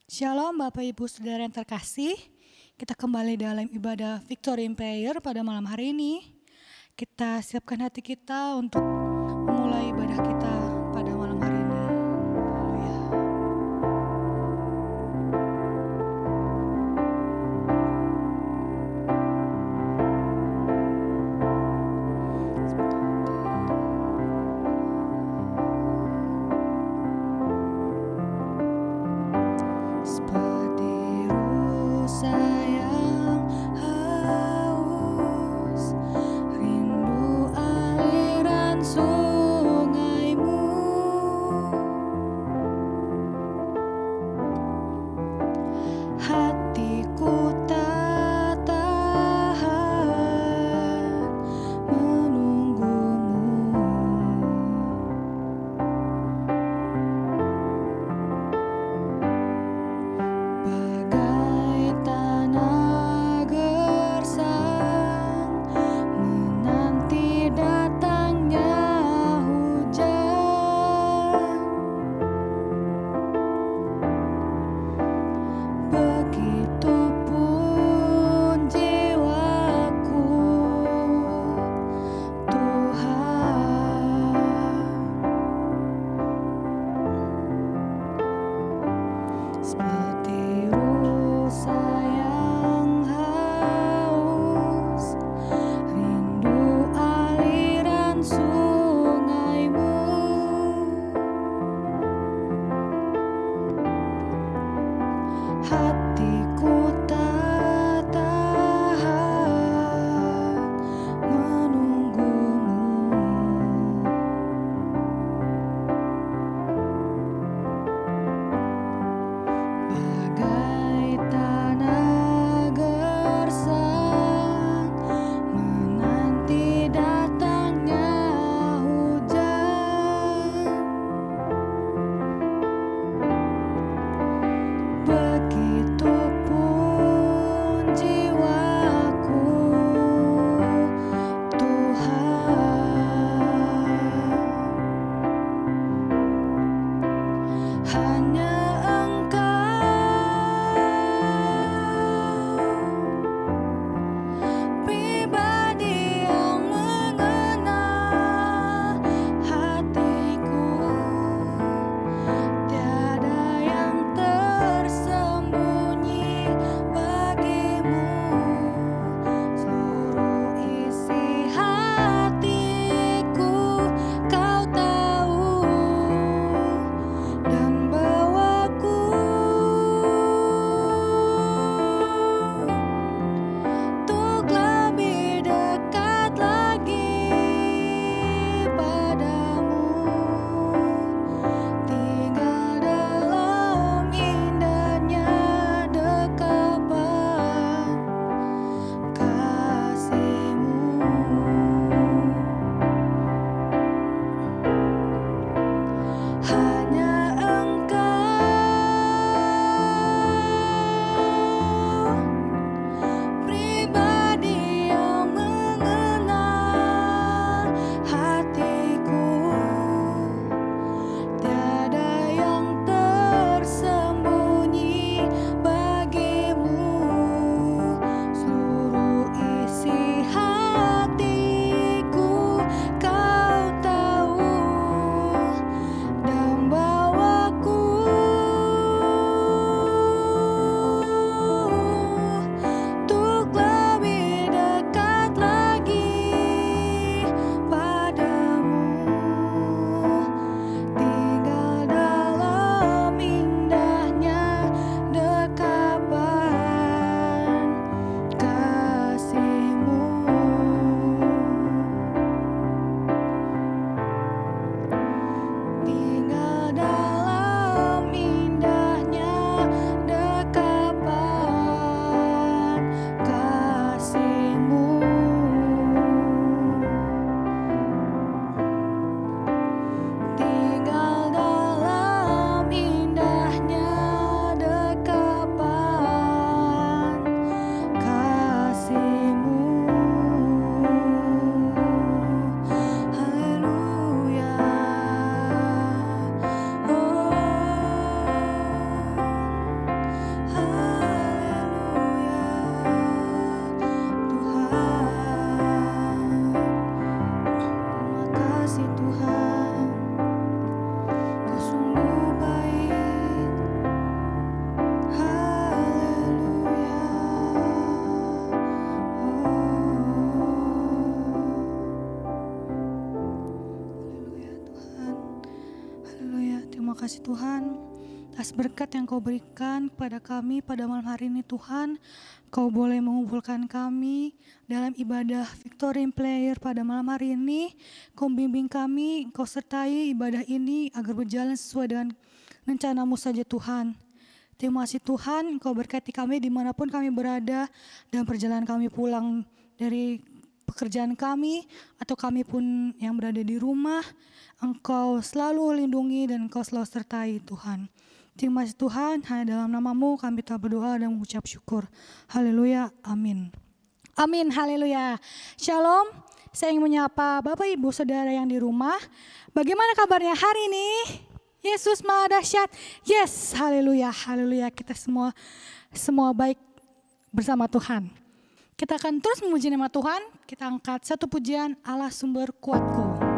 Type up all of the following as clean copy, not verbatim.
Shalom Bapak Ibu Saudara yang terkasih, kita kembali dalam ibadah Victory in Prayer pada malam hari ini. Kita siapkan hati kita untuk memulai ibadah kita pada malam hari ini. Haleluya. Seperti rusa yang haus, rindu aliran sungaimu. Hatiku tak tahan menunggumu. Bagai tanah gersang menanti datangnya hujan. Begitupun jiwaku, Tuhan. Seperti rusa yang haus, rindu aliran sungaimu. Hatiku tak tahan menunggumu. Bagai tanah gersang menanti datangnya hujan. Begitupun kasih Tuhan atas berkat yang Kau berikan kepada kami pada malam hari ini Tuhan. Kau boleh mengumpulkan kami dalam ibadah Victory in Prayer pada malam hari ini. Kau bimbing kami, Kau sertai ibadah ini agar berjalan sesuai dengan rencana-Mu saja Tuhan. Terima kasih Tuhan, Kau berkati kami dimanapun kami berada dan perjalanan kami pulang dari pekerjaan kami atau kami pun yang berada di rumah. Engkau selalu lindungi dan Engkau selalu sertai Tuhan. Terima kasih Tuhan, hanya dalam nama-Mu kami telah berdoa dan mengucap syukur. Haleluya, amin. Amin, haleluya. Shalom, saya ingin menyapa Bapak Ibu Saudara yang di rumah. Bagaimana kabarnya hari ini? Yesus Maha Dahsyat. Yes, haleluya, haleluya. Kita semua baik bersama Tuhan. Kita akan terus memuji nama Tuhan. Kita angkat satu pujian, Allah sumber kuatku.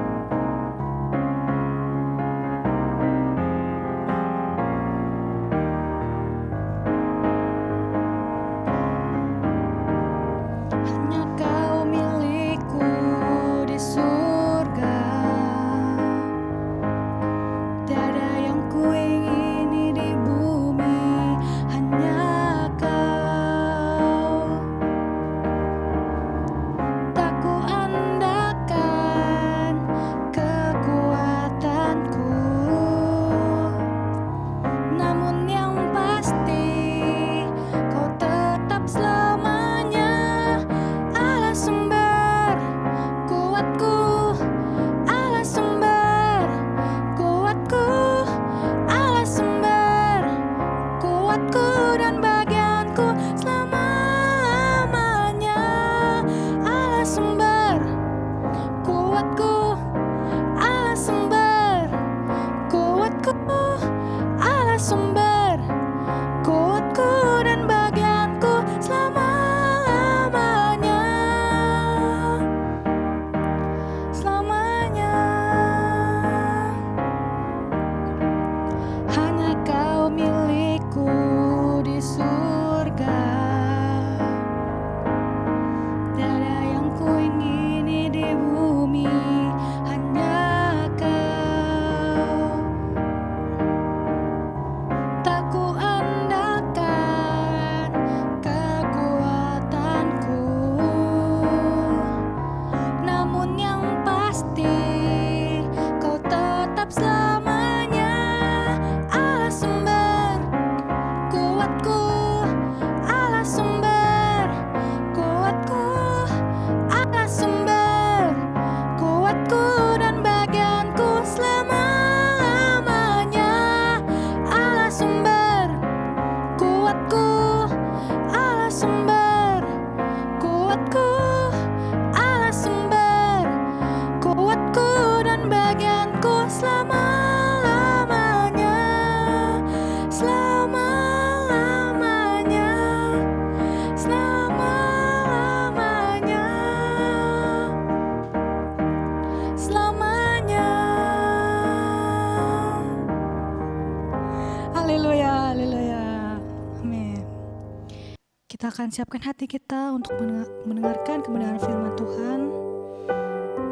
Kita akan siapkan hati kita untuk mendengarkan kebenaran firman Tuhan.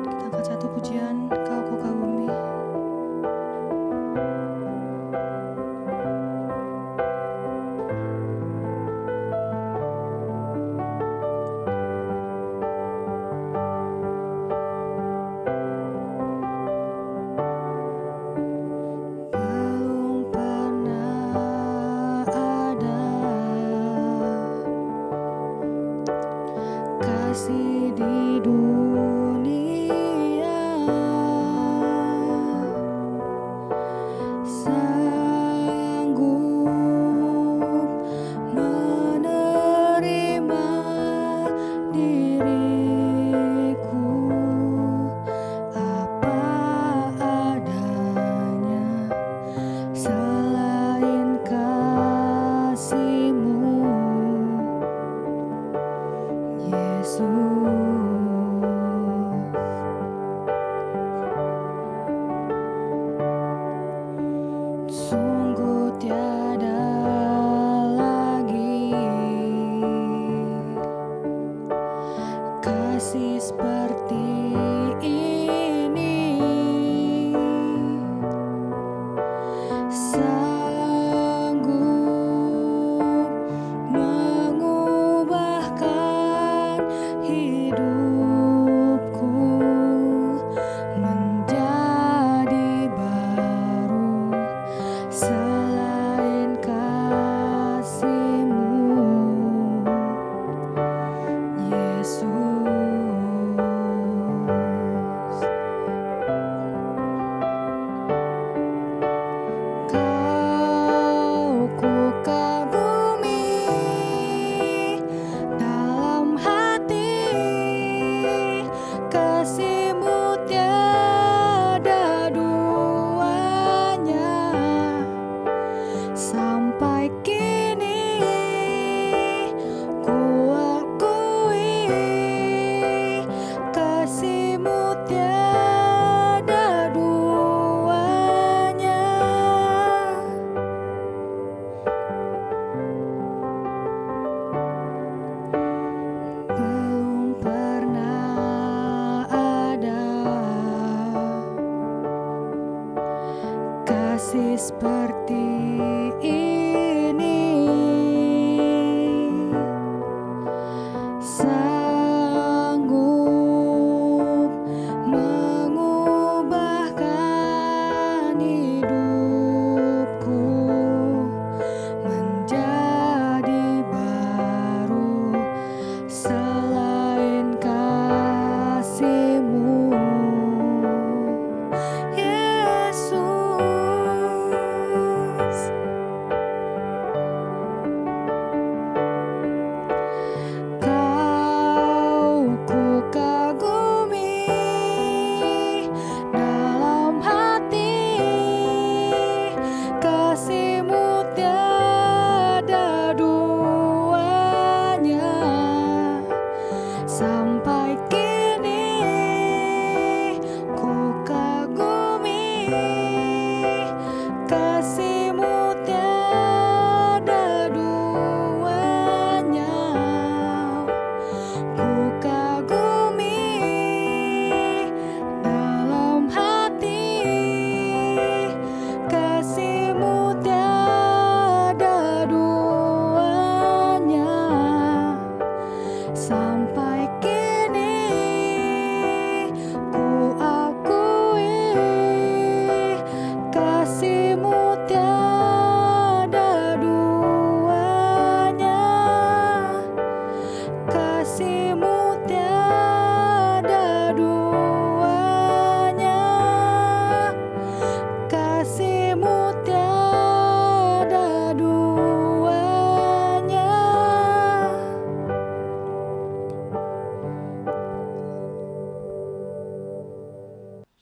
Kita angkat satu pujian, Kau kagumi. Di dunia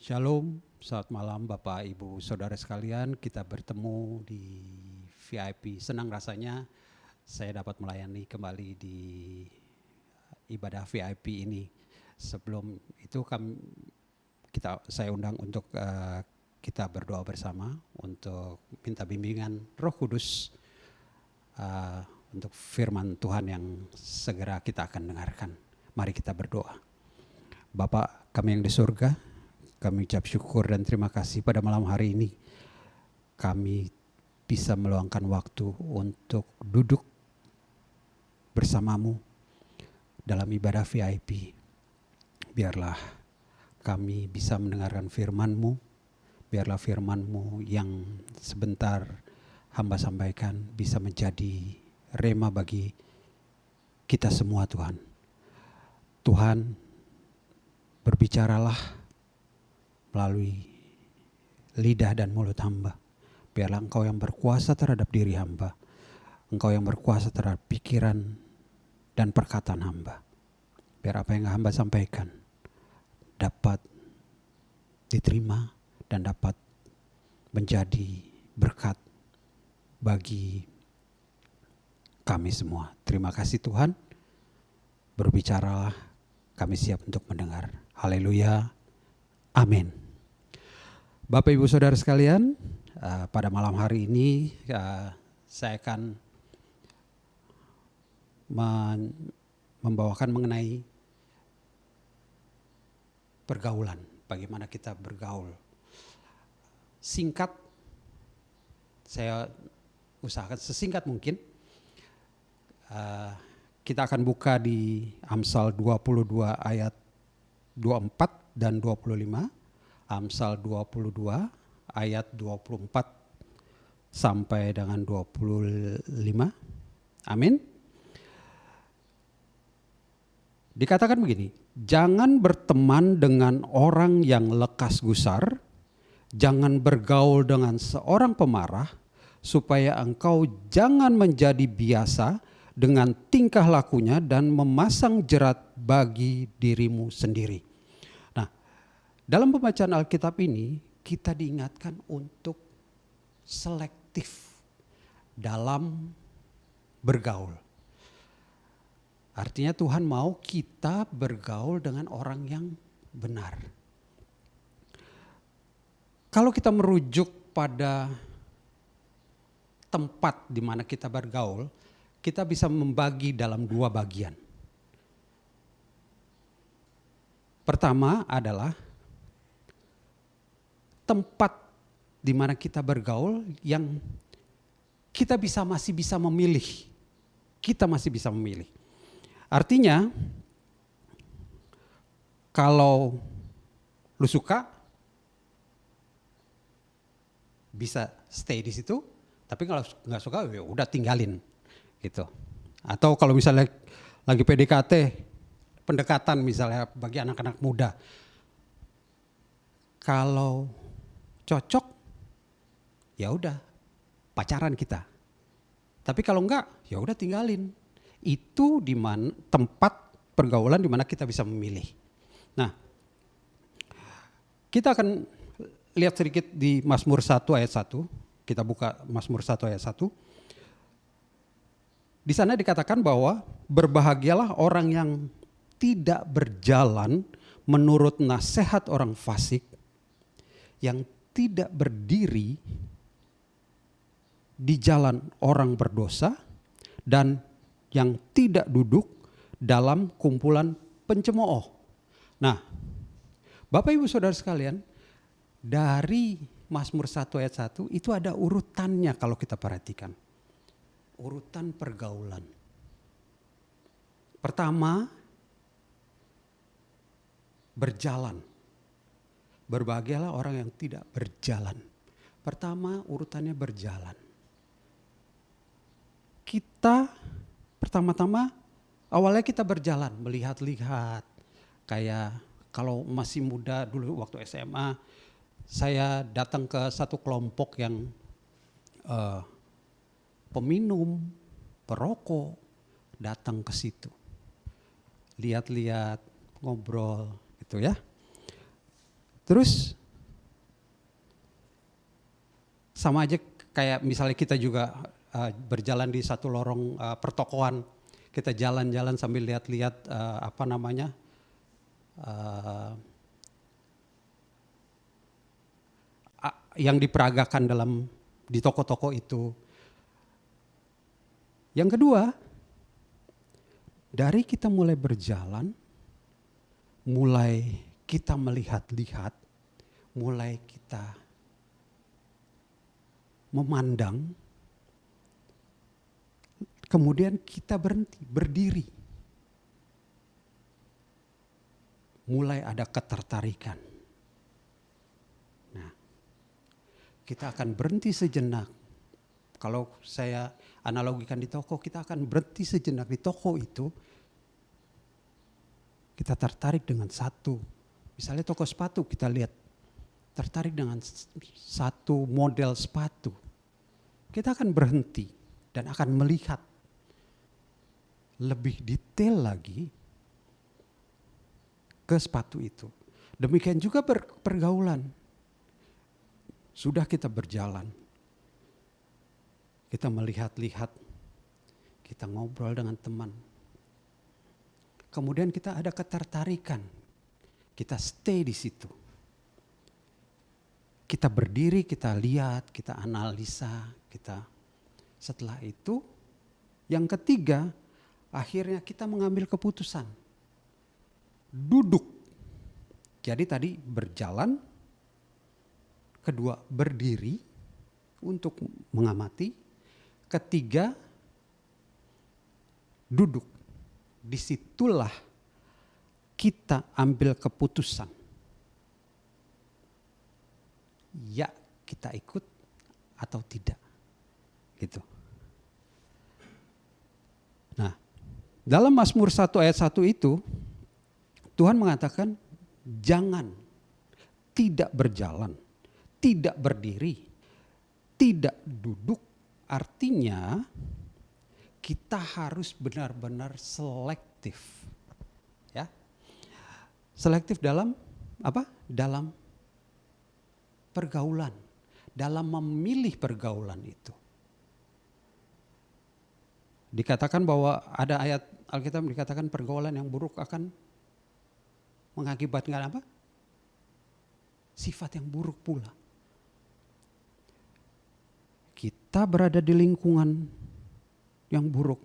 Shalom, selamat malam Bapak Ibu Saudara sekalian. Kita bertemu di VIP. Senang rasanya saya dapat melayani kembali di ibadah VIP ini. Sebelum itu saya undang untuk kita berdoa bersama untuk minta bimbingan Roh Kudus untuk firman Tuhan yang segera kita akan dengarkan. Mari kita berdoa. Bapak kami yang di surga, kami ucap syukur dan terima kasih pada malam hari ini. Kami bisa meluangkan waktu untuk duduk bersamamu dalam ibadah VIP. Biarlah kami bisa mendengarkan firman-Mu. Biarlah firman-Mu yang sebentar hamba sampaikan bisa menjadi rema bagi kita semua Tuhan. Tuhan, berbicaralah melalui lidah dan mulut hamba. Biarlah Engkau yang berkuasa terhadap diri hamba. Engkau yang berkuasa terhadap pikiran dan perkataan hamba. Biar apa yang hamba sampaikan dapat diterima dan dapat menjadi berkat bagi kami semua. Terima kasih Tuhan. Berbicaralah, kami siap untuk mendengar. Haleluya. Amin. Bapak Ibu Saudara sekalian, pada malam hari ini saya akan membawakan mengenai pergaulan, bagaimana kita bergaul. Singkat, saya usahakan sesingkat mungkin. Kita akan buka di Amsal 22 ayat 24 dan 25. Amsal 22 ayat 24 sampai dengan 25. Amin. Dikatakan begini, jangan berteman dengan orang yang lekas gusar, jangan bergaul dengan seorang pemarah, supaya engkau jangan menjadi biasa dengan tingkah lakunya dan memasang jerat bagi dirimu sendiri. Dalam pembacaan Alkitab ini kita diingatkan untuk selektif dalam bergaul. Artinya Tuhan mau kita bergaul dengan orang yang benar. Kalau kita merujuk pada tempat di mana kita bergaul, kita bisa membagi dalam dua bagian. Pertama adalah tempat di mana kita bergaul yang kita masih bisa memilih. Kita masih bisa memilih. Artinya kalau lu suka bisa stay di situ, tapi kalau nggak suka ya udah tinggalin gitu. Atau kalau misalnya lagi PDKT, pendekatan misalnya bagi anak-anak muda, kalau cocok, ya udah pacaran kita. Tapi kalau enggak, ya udah tinggalin. Itu di mana tempat pergaulan di mana kita bisa memilih. Nah, kita akan lihat sedikit di Mazmur 1 ayat 1. Kita buka Mazmur 1 ayat 1. Di sana dikatakan bahwa berbahagialah orang yang tidak berjalan menurut nasihat orang fasik, yang tidak berdiri di jalan orang berdosa, dan yang tidak duduk dalam kumpulan pencemooh. Nah, Bapak Ibu Saudara sekalian, dari Mazmur 1 ayat 1 itu ada urutannya kalau kita perhatikan. Urutan pergaulan. Pertama, berjalan. Berbahagialah orang yang tidak berjalan. Pertama urutannya berjalan. Kita pertama-tama awalnya kita berjalan, melihat-lihat. Kayak kalau masih muda dulu waktu SMA, saya datang ke satu kelompok yang peminum, perokok, datang ke situ. Lihat-lihat, ngobrol gitu ya. Terus sama aja kayak misalnya kita juga berjalan di satu lorong pertokoan, kita jalan-jalan sambil lihat-lihat yang diperagakan di toko-toko itu. Yang kedua, dari kita mulai berjalan, mulai kita melihat-lihat, mulai kita memandang, kemudian kita berhenti, berdiri. Mulai ada ketertarikan. Nah, kita akan berhenti sejenak. Kalau saya analogikan di toko, kita akan berhenti sejenak di toko itu. Kita tertarik dengan satu, misalnya toko sepatu, kita lihat tertarik dengan satu model sepatu. Kita akan berhenti dan akan melihat lebih detail lagi ke sepatu itu. Demikian juga pergaulan. Sudah kita berjalan, kita melihat-lihat, kita ngobrol dengan teman. Kemudian kita ada ketertarikan, kita stay di situ. Kita berdiri, kita lihat, kita analisa, setelah itu yang ketiga, akhirnya kita mengambil keputusan. Duduk. Jadi tadi berjalan, kedua berdiri untuk mengamati, ketiga duduk. Disitulah kita ambil keputusan. Ya, kita ikut atau tidak. Gitu. Nah, dalam Mazmur 1 ayat 1 itu Tuhan mengatakan jangan, tidak berjalan, tidak berdiri, tidak duduk. Artinya kita harus benar-benar selektif. Ya. Selektif dalam apa? Dalam pergaulan, dalam memilih pergaulan itu. Dikatakan bahwa ada ayat Alkitab dikatakan pergaulan yang buruk akan mengakibatkan apa? Sifat yang buruk pula. Kita berada di lingkungan yang buruk.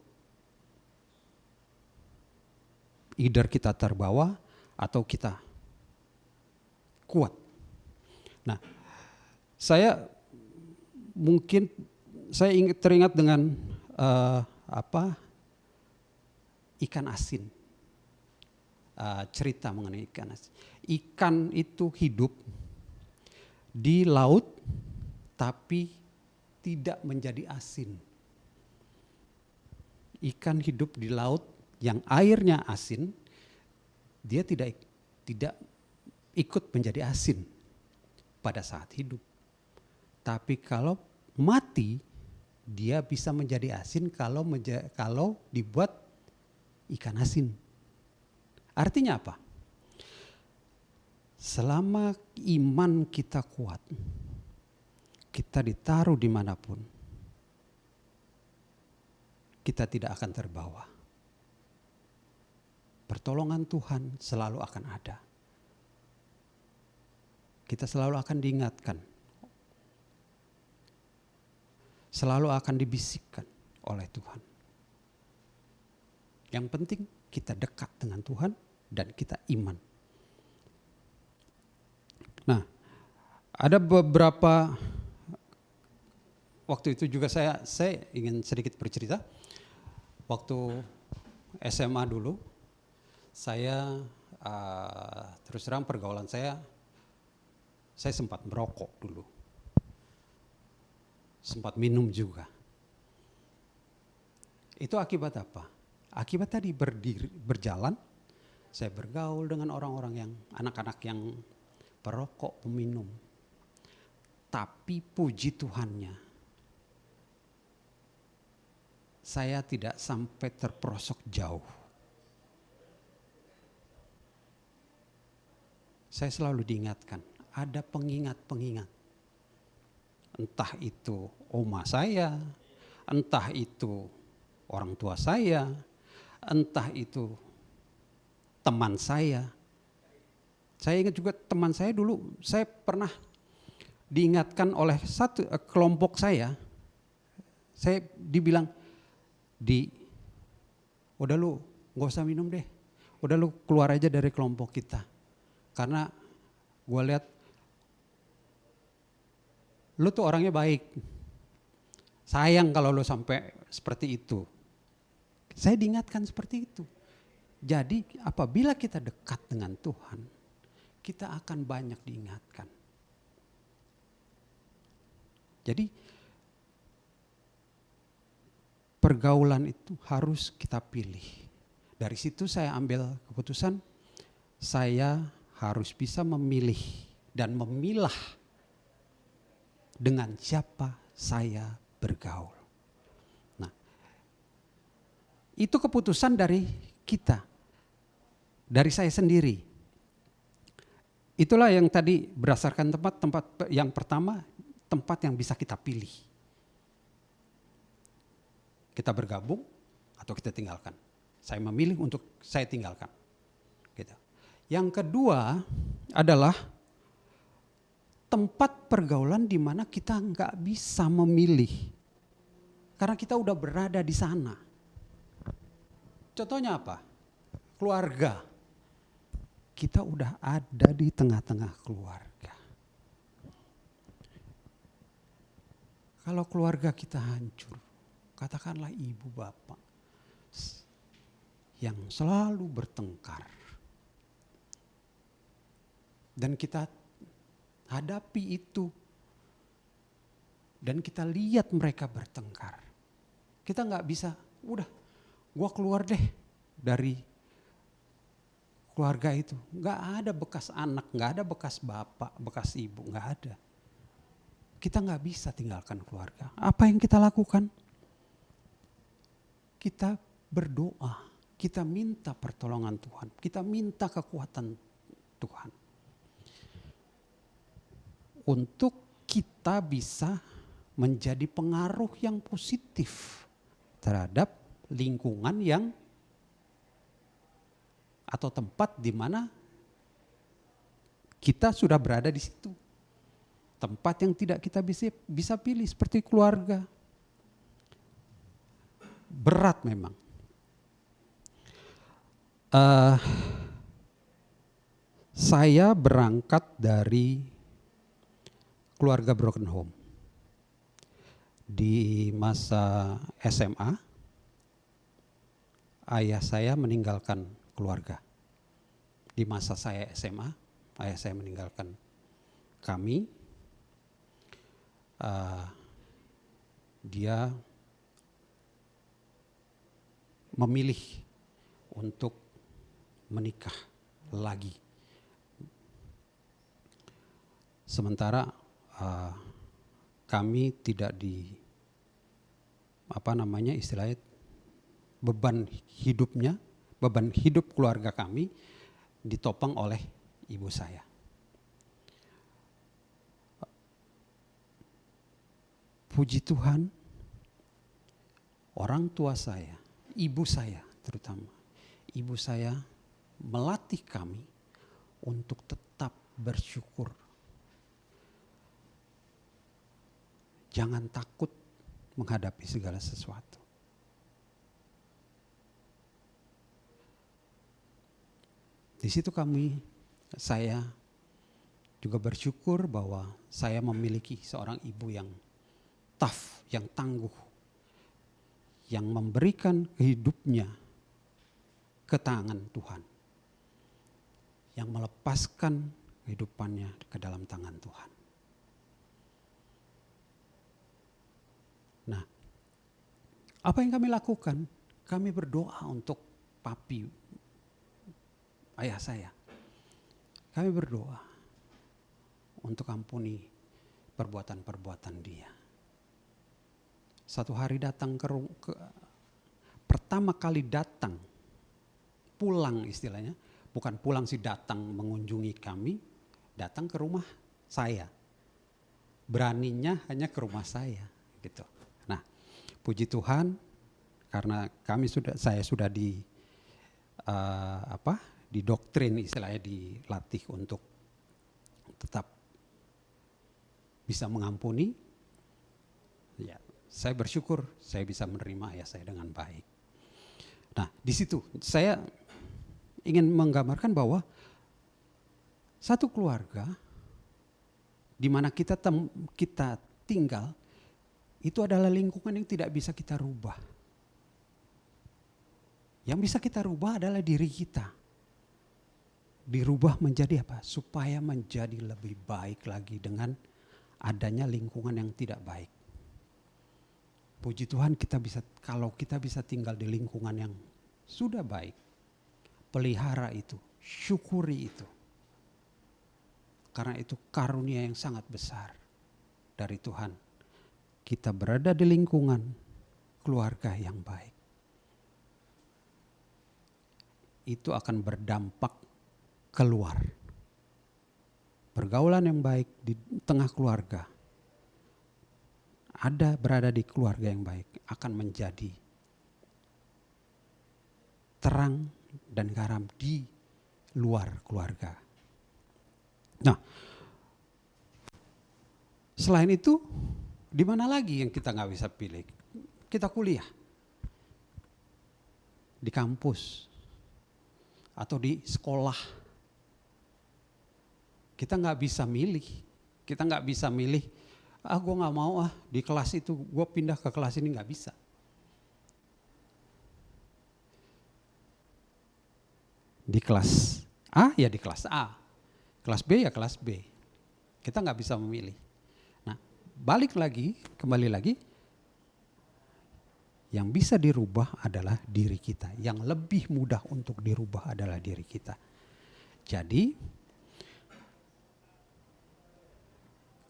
Either kita terbawa atau kita kuat. Nah, saya teringat dengan ikan asin. Cerita mengenai ikan asin. Ikan itu hidup di laut tapi tidak menjadi asin. Ikan hidup di laut yang airnya asin, dia tidak ikut menjadi asin pada saat hidup. Tapi kalau mati, dia bisa menjadi asin kalau dibuat ikan asin. Artinya apa? Selama iman kita kuat, kita ditaruh dimanapun, kita tidak akan terbawa. Pertolongan Tuhan selalu akan ada. Kita selalu akan diingatkan. Selalu akan dibisikkan oleh Tuhan. Yang penting kita dekat dengan Tuhan dan kita iman. Nah, ada beberapa waktu itu juga saya ingin sedikit bercerita. Waktu SMA dulu, saya terus terang pergaulan saya sempat merokok dulu. Sempat minum juga. Itu akibat apa? Akibat tadi berjalan, saya bergaul dengan orang-orang yang, anak-anak yang perokok, peminum. Tapi puji Tuhannya, saya tidak sampai terperosok jauh. Saya selalu diingatkan, ada pengingat-pengingat. Entah itu oma saya, entah itu orang tua saya, entah itu teman saya. Saya ingat juga teman saya dulu, saya pernah diingatkan oleh satu kelompok saya dibilang, udah lu gak usah minum deh, udah lu keluar aja dari kelompok kita. Karena gue lihat lu tuh orangnya baik, sayang kalau lu sampai seperti itu. Saya diingatkan seperti itu. Jadi apabila kita dekat dengan Tuhan, kita akan banyak diingatkan. Jadi pergaulan itu harus kita pilih. Dari situ saya ambil keputusan, saya harus bisa memilih dan memilah dengan siapa saya bergaul. Nah, itu keputusan dari kita, dari saya sendiri. Itulah yang tadi berdasarkan tempat yang pertama, tempat yang bisa kita pilih. Kita bergabung atau kita tinggalkan. Saya memilih untuk saya tinggalkan. Gitu. Yang kedua adalah tempat pergaulan di mana kita nggak bisa memilih. Karena kita udah berada di sana. Contohnya apa? Keluarga. Kita udah ada di tengah-tengah keluarga. Kalau keluarga kita hancur, katakanlah ibu bapak yang selalu bertengkar. Dan kita hadapi itu. Dan kita lihat mereka bertengkar. Kita gak bisa, udah gua keluar deh dari keluarga itu. Gak ada bekas anak, gak ada bekas bapak, bekas ibu, gak ada. Kita gak bisa tinggalkan keluarga. Apa yang kita lakukan? Kita berdoa, kita minta pertolongan Tuhan, kita minta kekuatan Tuhan. Untuk kita bisa menjadi pengaruh yang positif terhadap lingkungan yang atau tempat di mana kita sudah berada di situ. Tempat yang tidak kita bisa pilih seperti keluarga. Berat memang. Saya berangkat dari keluarga broken home. Di masa SMA, ayah saya meninggalkan keluarga. Di masa saya SMA, ayah saya meninggalkan kami. Dia memilih untuk menikah lagi. Sementara kami tidak istilahnya beban hidup keluarga kami ditopang oleh ibu saya. Puji Tuhan, orang tua saya, ibu saya terutama, ibu saya melatih kami untuk tetap bersyukur. Jangan takut menghadapi segala sesuatu. Di situ saya juga bersyukur bahwa saya memiliki seorang ibu yang tough, yang tangguh, yang memberikan hidupnya ke tangan Tuhan, yang melepaskan kehidupannya ke dalam tangan Tuhan. Nah, apa yang kami lakukan? Kami berdoa untuk papi, ayah saya. Kami berdoa untuk ampuni perbuatan-perbuatan dia. Satu hari datang pertama kali datang, pulang istilahnya, bukan pulang sih, datang mengunjungi kami, datang ke rumah saya. Beraninya hanya ke rumah saya gitu. Nah, puji Tuhan karena saya sudah didoktrin, istilahnya dilatih untuk tetap bisa mengampuni. Ya, saya bersyukur saya bisa menerima ayah saya dengan baik. Nah, di situ saya ingin menggambarkan bahwa satu keluarga di mana kita tinggal itu adalah lingkungan yang tidak bisa kita rubah. Yang bisa kita rubah adalah diri kita. Dirubah menjadi apa? Supaya menjadi lebih baik lagi dengan adanya lingkungan yang tidak baik. Puji Tuhan kalau kita bisa tinggal di lingkungan yang sudah baik, pelihara itu, syukuri itu. Karena itu karunia yang sangat besar dari Tuhan. Kita berada di lingkungan keluarga yang baik. Itu akan berdampak keluar. Pergaulan yang baik di tengah keluarga, berada di keluarga yang baik, akan menjadi terang dan garam di luar keluarga. Nah, selain itu, di mana lagi yang kita nggak bisa pilih? Kita kuliah di kampus atau di sekolah. Kita nggak bisa milih. Kita nggak bisa milih. Gue nggak mau di kelas itu, gue pindah ke kelas ini, nggak bisa. Di kelas A ya di kelas A. Kelas B ya kelas B. Kita nggak bisa memilih. Nah, kembali lagi, yang bisa dirubah adalah diri kita. Yang lebih mudah untuk dirubah adalah diri kita. Jadi,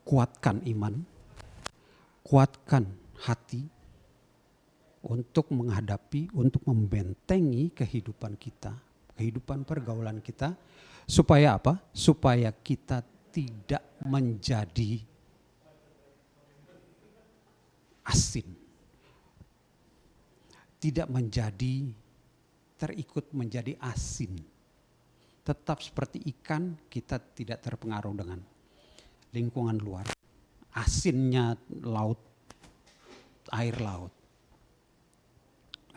kuatkan iman, kuatkan hati untuk menghadapi, untuk membentengi kehidupan kita, kehidupan pergaulan kita. Supaya apa? Supaya kita tidak menjadi asin. Tidak terikut menjadi asin. Tetap seperti ikan, kita tidak terpengaruh dengan lingkungan luar. Asinnya laut, air laut.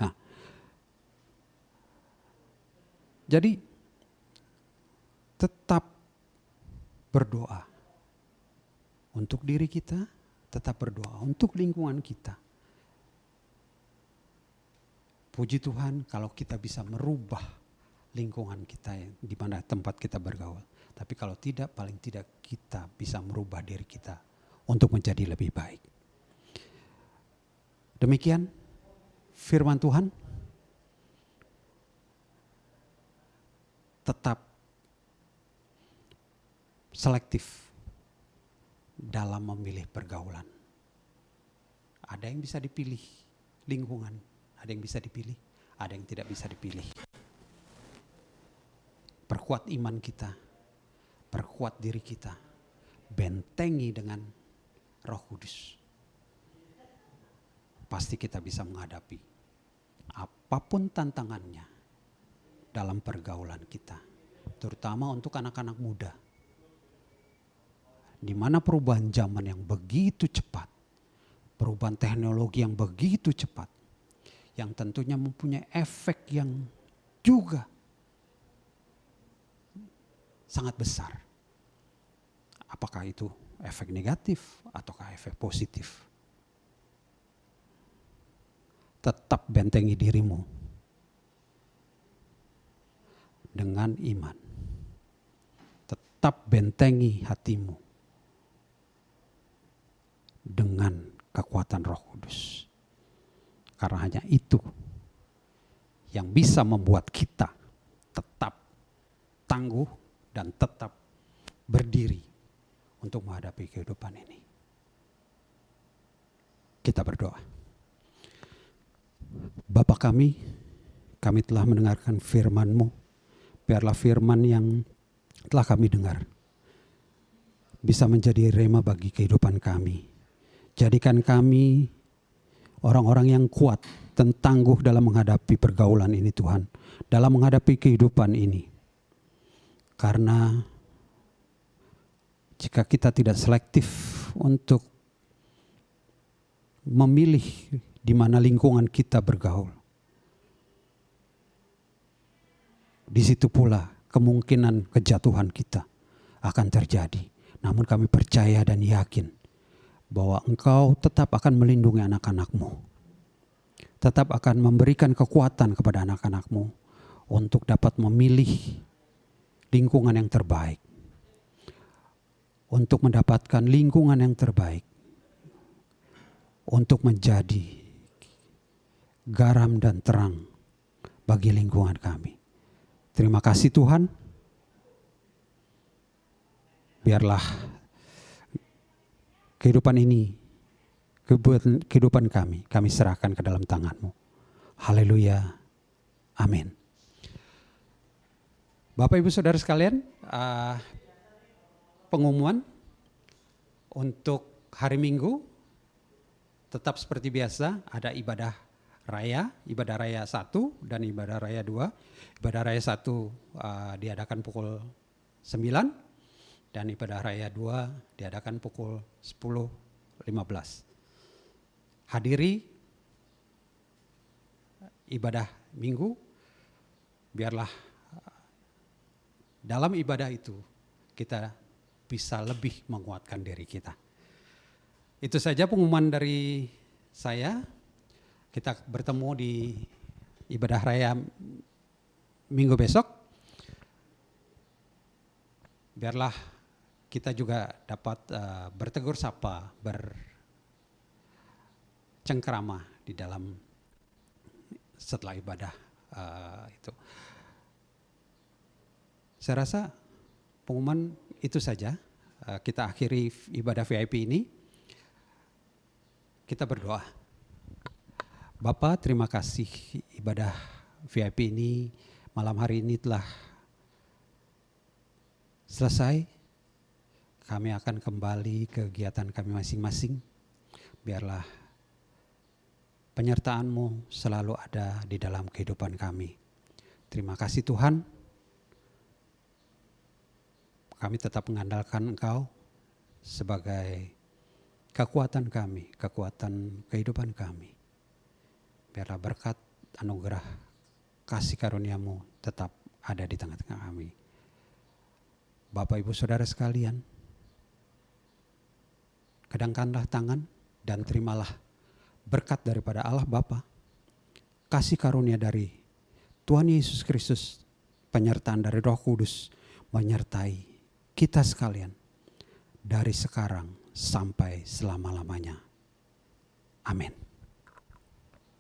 Nah, jadi tetap berdoa untuk diri kita, tetap berdoa untuk lingkungan kita. Puji Tuhan kalau kita bisa merubah lingkungan kita di mana tempat kita bergaul. Tapi kalau tidak, paling tidak kita bisa merubah diri kita untuk menjadi lebih baik. Demikian firman Tuhan. Tetap selektif dalam memilih pergaulan. Ada yang bisa dipilih lingkungan, ada yang bisa dipilih, ada yang tidak bisa dipilih. Perkuat iman kita, perkuat diri kita, bentengi dengan Roh Kudus. Pasti kita bisa menghadapi apapun tantangannya dalam pergaulan kita, terutama untuk anak-anak muda. Di mana perubahan zaman yang begitu cepat, perubahan teknologi yang begitu cepat, yang tentunya mempunyai efek yang juga sangat besar. Apakah itu efek negatif ataukah efek positif? Tetap bentengi dirimu dengan iman. Tetap bentengi hatimu dengan kekuatan Roh Kudus. Karena hanya itu yang bisa membuat kita tetap tangguh dan tetap berdiri untuk menghadapi kehidupan ini. Kita berdoa. Bapa kami telah mendengarkan firman-Mu. Biarlah firman yang telah kami dengar bisa menjadi rema bagi kehidupan kami. Jadikan kami orang-orang yang kuat dan tangguh dalam menghadapi pergaulan ini Tuhan. Dalam menghadapi kehidupan ini. Karena jika kita tidak selektif untuk memilih di mana lingkungan kita bergaul, di situ pula kemungkinan kejatuhan kita akan terjadi. Namun kami percaya dan yakin bahwa Engkau tetap akan melindungi anak-anak-Mu. Tetap akan memberikan kekuatan kepada anak-anak-Mu untuk dapat memilih lingkungan yang terbaik. Untuk mendapatkan lingkungan yang terbaik. Untuk menjadi garam dan terang bagi lingkungan kami. Terima kasih Tuhan. Biarlah kehidupan ini, kehidupan kami serahkan ke dalam tangan-Mu. Haleluya. Amin. Bapak Ibu Saudara sekalian, pengumuman untuk hari Minggu tetap seperti biasa, ada ibadah raya 1 dan ibadah raya 2. Ibadah raya 1 diadakan pukul 9 dan ibadah raya 2 diadakan pukul 10.15. Hadiri ibadah Minggu, biarlah dalam ibadah itu kita bisa lebih menguatkan diri kita. Itu saja pengumuman dari saya. Kita bertemu di ibadah raya Minggu besok. Biarlah kita juga dapat bertegur sapa, bercengkrama di dalam setelah ibadah itu. Saya rasa pengumuman itu saja. Kita akhiri ibadah VIP ini. Kita berdoa. Bapa, terima kasih ibadah VIP ini malam hari ini telah selesai. Kami akan kembali ke kegiatan kami masing-masing. Biarlah penyertaan-Mu selalu ada di dalam kehidupan kami. Terima kasih Tuhan. Kami tetap mengandalkan Engkau sebagai kekuatan kami, kekuatan kehidupan kami. Biarlah berkat, anugerah, kasih karunia-Mu tetap ada di tengah-tengah kami. Bapak Ibu Saudara sekalian, kedangkanlah tangan dan terimalah berkat daripada Allah Bapa, kasih karunia dari Tuhan Yesus Kristus, penyertaan dari Roh Kudus menyertai kita sekalian dari sekarang sampai selama-lamanya. Amin.